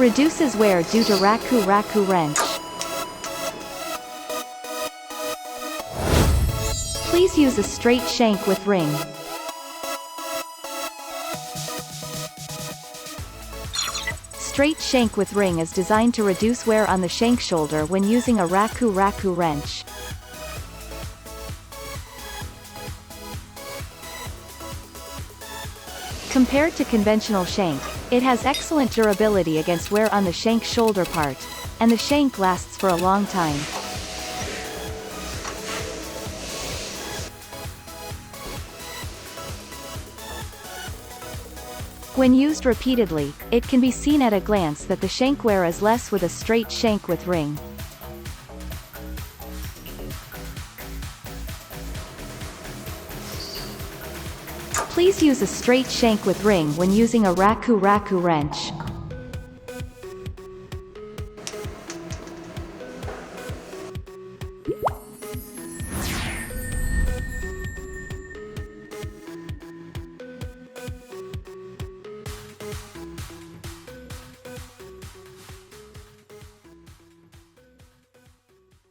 Reduces wear due to Raku wrench. Please use a straight shank with ring. Straight shank with ring is designed to reduce wear on the shank shoulder when using a Raku wrench. Compared to conventional shank, it has excellent durability against wear on the shank shoulder part, and the shank lasts for a long time. When used repeatedly, it can be seen at a glance that the shank wear is less with a straight shank with ring. Please use a straight shank with ring when using a Raku wrench.